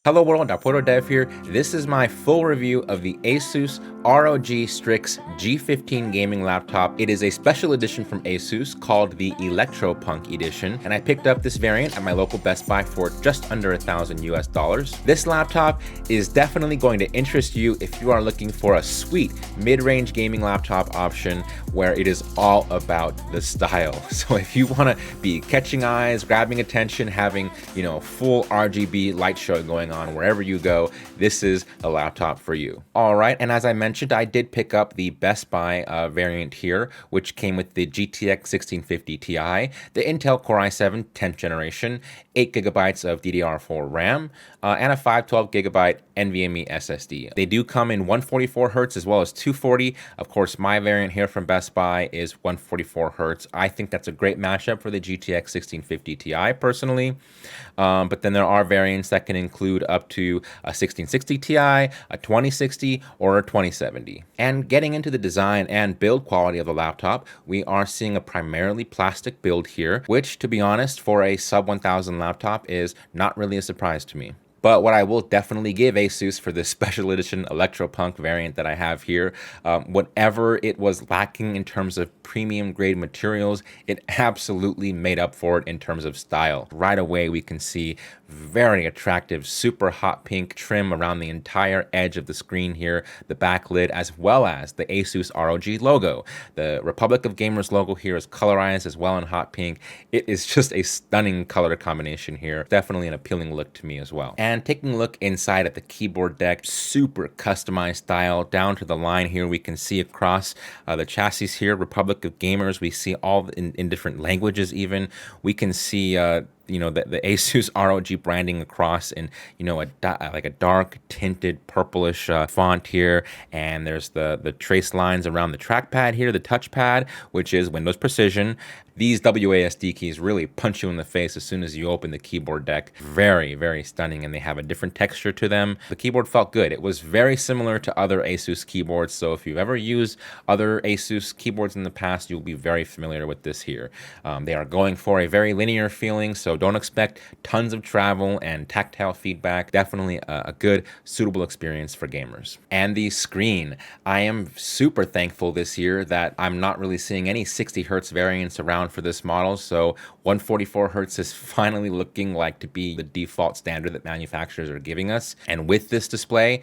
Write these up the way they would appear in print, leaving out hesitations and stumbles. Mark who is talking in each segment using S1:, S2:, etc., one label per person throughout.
S1: Hello world, Dev here. This is my full review of the Asus ROG Strix G15 gaming laptop. It is a special edition from Asus called the Electro edition, and I picked up this variant at my local Best Buy for just under $1,000. This laptop is definitely going to interest you if you are looking for a sweet mid-range gaming laptop option where it is all about the style. So if you want to be catching eyes, grabbing attention, having, full RGB light show going on wherever you go, this is a laptop for you. All right, and as I mentioned, I did pick up the Best Buy variant here, which came with the GTX 1650 Ti, the Intel Core i7 10th generation, 8GB of DDR4 RAM, and a 512GB NVMe SSD. They do come in 144Hz as well as 240. Of course, my variant here from Best Buy is 144Hz. I think that's a great mashup for the GTX 1650 Ti personally. But then there are variants that can include up to a 1660 Ti, a 2060, or a 2070. And getting into the design and build quality of the laptop, we are seeing a primarily plastic build here, which, to be honest, for a sub 1000 laptop is not really a surprise to me. But what I will definitely give Asus for this special edition Electro variant that I have here, whatever it was lacking in terms of premium grade materials, it absolutely made up for it in terms of style. Right away, we can see very attractive, super hot pink trim around the entire edge of the screen here, the back lid, as well as the Asus ROG logo. The Republic of Gamers logo here is colorized as well in hot pink. It is just a stunning color combination here. Definitely an appealing look to me as well. And taking a look inside at the keyboard deck, super customized style down to the line here. We can see across the chassis here, Republic of Gamers. We see all in different languages even. We can see the Asus ROG branding across in, like a dark tinted purplish font here. And there's the trace lines around the trackpad here, the touchpad, which is Windows Precision. These WASD keys really punch you in the face as soon as you open the keyboard deck. Very, very stunning, and they have a different texture to them. The keyboard felt good. It was very similar to other Asus keyboards, so if you've ever used other Asus keyboards in the past, you'll be very familiar with this here. They are going for a very linear feeling, so don't expect tons of travel and tactile feedback. Definitely a good, suitable experience for gamers. And the screen. I am super thankful this year that I'm not really seeing any 60Hz variants around for this model, so 144Hz is finally looking like to be the default standard that manufacturers are giving us. And with this display,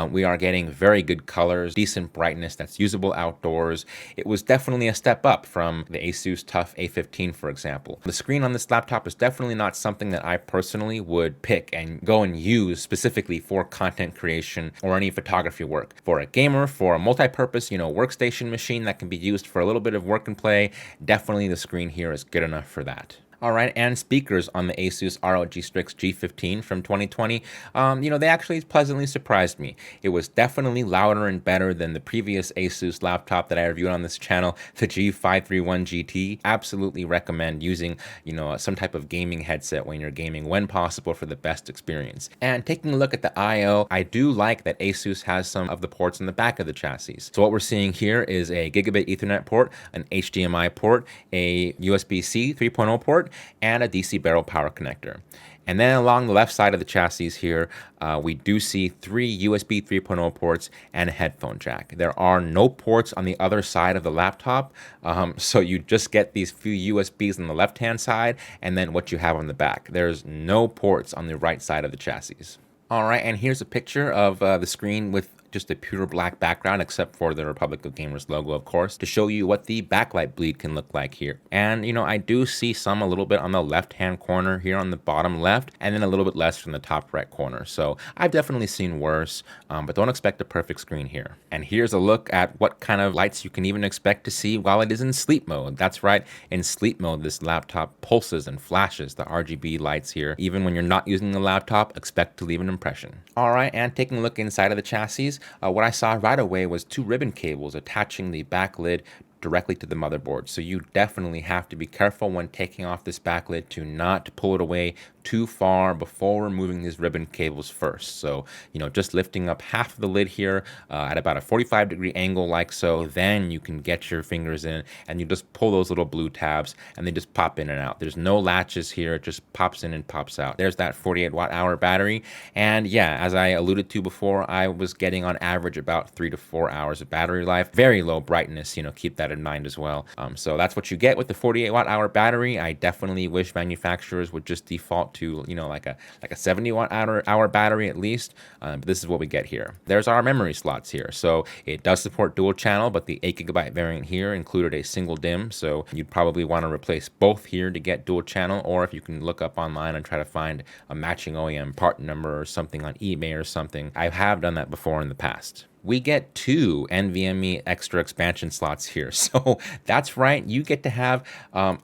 S1: we are getting very good colors, decent brightness that's usable outdoors. It was definitely a step up from the Asus TUF A15, for example. The screen on this laptop is definitely not something that I personally would pick and go and use specifically for content creation or any photography work. For a gamer, for a multi-purpose, workstation machine that can be used for a little bit of work and play, definitely the screen here is good enough for that. All right, and speakers on the Asus ROG Strix G15 from 2020, they actually pleasantly surprised me. It was definitely louder and better than the previous Asus laptop that I reviewed on this channel, the G531 GT. Absolutely recommend using, some type of gaming headset when you're gaming when possible for the best experience. And taking a look at the I/O, I do like that Asus has some of the ports in the back of the chassis. So what we're seeing here is a gigabit Ethernet port, an HDMI port, a USB-C 3.0 port, and a DC barrel power connector. And then along the left side of the chassis here, we do see 3 USB 3.0 ports and a headphone jack. There are no ports on the other side of the laptop, so you just get these few USBs on the left-hand side and then what you have on the back. There's no ports on the right side of the chassis. All right, and here's a picture of the screen with just a pure black background, except for the Republic of Gamers logo, of course, to show you what the backlight bleed can look like here. And, I do see some a little bit on the left-hand corner here on the bottom left, and then a little bit less from the top right corner. So I've definitely seen worse, but don't expect a perfect screen here. And here's a look at what kind of lights you can even expect to see while it is in sleep mode. That's right, in sleep mode, this laptop pulses and flashes the RGB lights here. Even when you're not using the laptop, expect to leave an impression. All right, and taking a look inside of the chassis, what I saw right away was 2 ribbon cables attaching the back lid directly to the motherboard. So you definitely have to be careful when taking off this back lid to not pull it away too far before removing these ribbon cables first. So, just lifting up half of the lid here at about a 45-degree angle like so, then you can get your fingers in and you just pull those little blue tabs and they just pop in and out. There's no latches here. It just pops in and pops out. There's that 48 watt-hour battery. And yeah, as I alluded to before, I was getting on average about 3 to 4 hours of battery life. Very low brightness, keep that in mind as well. So that's what you get with the 48 watt-hour battery. I definitely wish manufacturers would just default to, like a 70 watt-hour battery at least. But this is what we get here. There's our memory slots here. So it does support dual channel, but the 8GB variant here included a single DIMM. So you'd probably want to replace both here to get dual channel, or if you can look up online and try to find a matching OEM part number or something on eBay or something. I have done that before in the past. We get 2 NVMe extra expansion slots here. So that's right, you get to have a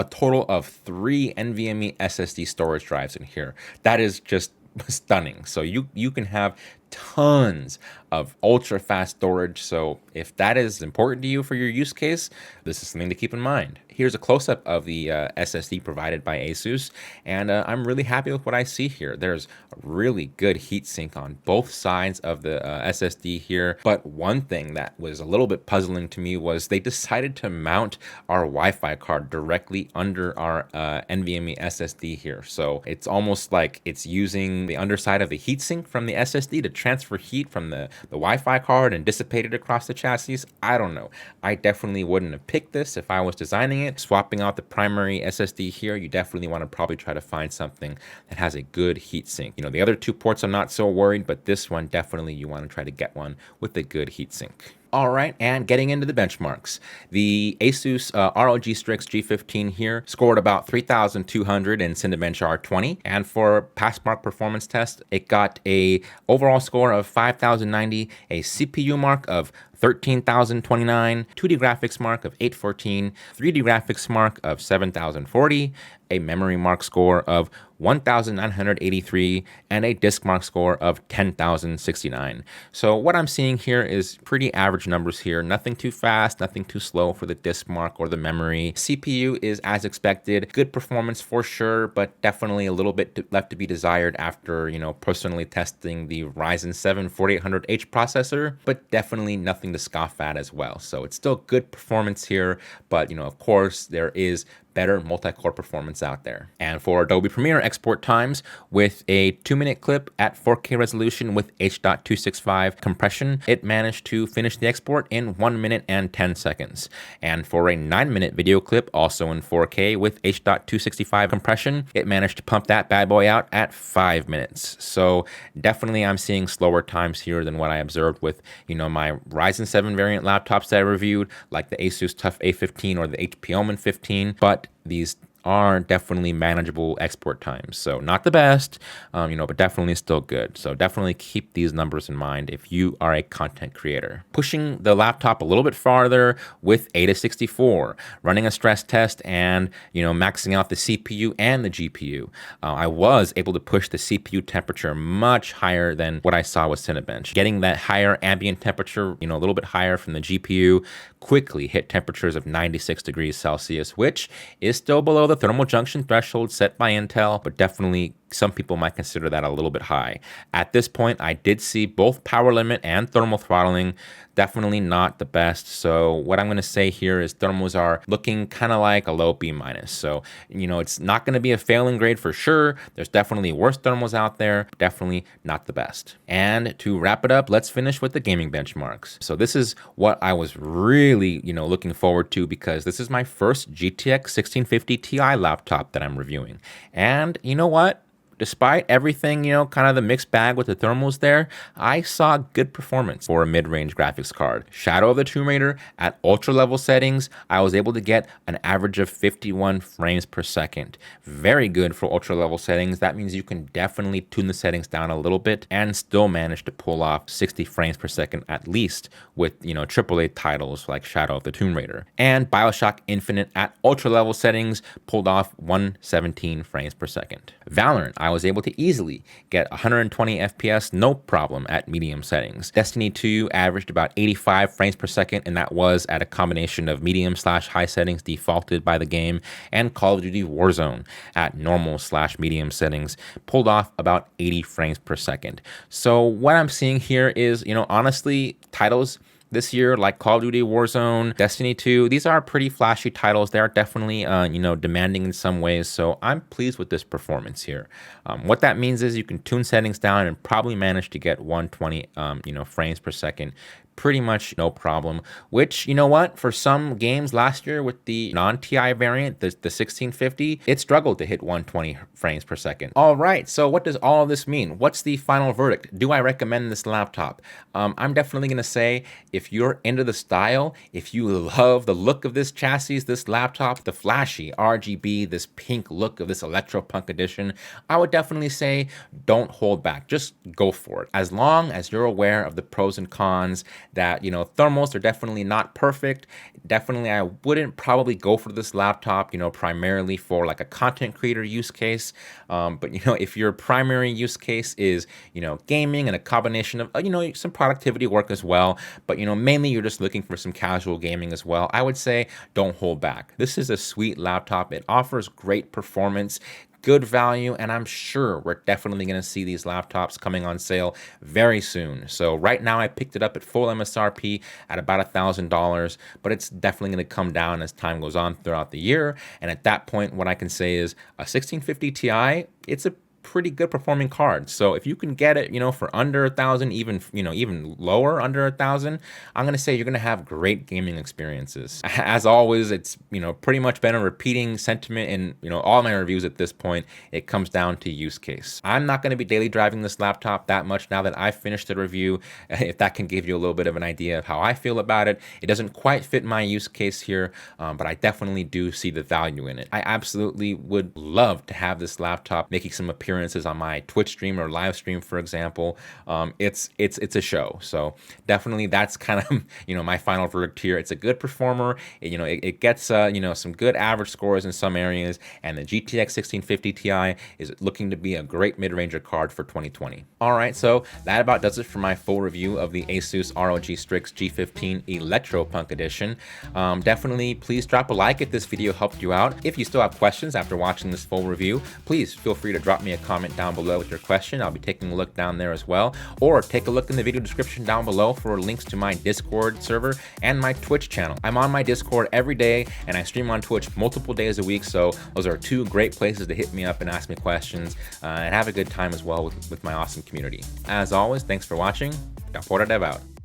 S1: total of 3 NVMe SSD storage drives in here. That is just stunning. So you can have tons of ultra fast storage. So if that is important to you for your use case, this is something to keep in mind. Here's a close-up of the SSD provided by Asus, and I'm really happy with what I see here. There's a really good heatsink on both sides of the SSD here, but one thing that was a little bit puzzling to me was they decided to mount our Wi-Fi card directly under our NVMe SSD here. So it's almost like it's using the underside of the heatsink from the SSD to transfer heat from the Wi-Fi card and dissipate it across the chassis. I don't know. I definitely wouldn't have picked this if I was designing it. Swapping out the primary SSD here, you definitely want to probably try to find something that has a good heatsink. The other 2 ports I'm not so worried, but this one definitely you want to try to get one with a good heatsink. All right, and getting into the benchmarks. The Asus ROG Strix G15 here scored about 3,200 in Cinebench R20, and for PassMark performance test, it got a overall score of 5,090, a CPU mark of 13,029, 2D graphics mark of 814, 3D graphics mark of 7,040, a memory mark score of 1,983, and a disk mark score of 10,069. So what I'm seeing here is pretty average numbers here. Nothing too fast, nothing too slow for the disk mark or the memory. CPU is as expected. Good performance for sure, but definitely a little bit left to be desired after, personally testing the Ryzen 7 4800H processor, but definitely nothing to scoff at as well. So it's still good performance here, but, of course, there is better multi-core performance out there. And for Adobe Premiere export times, with a 2-minute clip at 4K resolution with H.265 compression, it managed to finish the export in 1 minute and 10 seconds. And for a 9-minute video clip, also in 4K with H.265 compression, it managed to pump that bad boy out at 5 minutes. So definitely I'm seeing slower times here than what I observed with, my Ryzen 7 variant laptops that I reviewed, like the Asus TUF A15 or the HP Omen 15, but these are definitely manageable export times. So not the best, but definitely still good. So definitely keep these numbers in mind if you are a content creator. Pushing the laptop a little bit farther with Ada64, running a stress test and, maxing out the CPU and the GPU. I was able to push the CPU temperature much higher than what I saw with Cinebench. Getting that higher ambient temperature, a little bit higher from the GPU, quickly hit temperatures of 96 degrees Celsius, which is still below the thermal junction threshold set by Intel, but definitely some people might consider that a little bit high. At this point, I did see both power limit and thermal throttling, definitely not the best. So what I'm going to say here is thermals are looking kind of like a low B-. So, it's not going to be a failing grade for sure. There's definitely worse thermals out there, definitely not the best. And to wrap it up, let's finish with the gaming benchmarks. So this is what I was really, looking forward to, because this is my first GTX 1650 Ti laptop that I'm reviewing. And you know what? Despite everything, kind of the mixed bag with the thermals there, I saw good performance for a mid-range graphics card. Shadow of the Tomb Raider at ultra level settings, I was able to get an average of 51 frames per second. Very good for ultra level settings. That means you can definitely tune the settings down a little bit and still manage to pull off 60 frames per second at least with, AAA titles like Shadow of the Tomb Raider. And BioShock Infinite at ultra level settings pulled off 117 frames per second. Valorant, I I was able to easily get 120 FPS no problem at medium settings. Destiny 2 averaged about 85 frames per second, and that was at a combination of medium/high settings defaulted by the game, and Call of Duty Warzone at normal/medium settings pulled off about 80 frames per second. So what I'm seeing here is, honestly, titles this year, like Call of Duty Warzone, Destiny 2, these are pretty flashy titles. They are definitely, demanding in some ways. So I'm pleased with this performance here. What that means is you can tune settings down and probably manage to get 120, frames per second pretty much no problem, which, for some games last year with the non-TI variant, the 1650, it struggled to hit 120 frames per second. All right, so what does all of this mean? What's the final verdict? Do I recommend this laptop? I'm definitely gonna say, if you're into the style, if you love the look of this chassis, this laptop, the flashy RGB, this pink look of this Electropunk edition, I would definitely say don't hold back, just go for it. As long as you're aware of the pros and cons, that, thermals are definitely not perfect. Definitely, I wouldn't probably go for this laptop, primarily for like a content creator use case. But, if your primary use case is, gaming and a combination of, some productivity work as well, but, mainly you're just looking for some casual gaming as well, I would say don't hold back. This is a sweet laptop. It offers great performance, good value, and I'm sure we're definitely going to see these laptops coming on sale very soon. So right now I picked it up at full MSRP at about $1,000, but it's definitely going to come down as time goes on throughout the year. And at that point, what I can say is a 1650 Ti, it's a pretty good performing card. So if you can get it, for under $1,000, even lower, under $1,000, I'm going to say you're going to have great gaming experiences. As always, it's, pretty much been a repeating sentiment in, all my reviews at this point. It comes down to use case. I'm not going to be daily driving this laptop that much now that I've finished the review. If that can give you a little bit of an idea of how I feel about it. It doesn't quite fit my use case here, but I definitely do see the value in it. I absolutely would love to have this laptop making some appearances on my Twitch stream or live stream, for example. It's a show. So definitely that's kind of, my final verdict here. It's a good performer. It gets, some good average scores in some areas, and the GTX 1650 Ti is looking to be a great mid-ranger card for 2020. All right, so that about does it for my full review of the Asus ROG Strix G15 Electropunk Edition. Definitely please drop a like if this video helped you out. If you still have questions after watching this full review, please feel free to drop me a comment down below with your question. I'll be taking a look down there as well, or take a look in the video description down below for links to my Discord server and my Twitch channel. I'm on my Discord every day, and I stream on Twitch multiple days a week, so those are two great places to hit me up and ask me questions, and have a good time as well with my awesome community. As always, thanks for watching. Capora Dev out.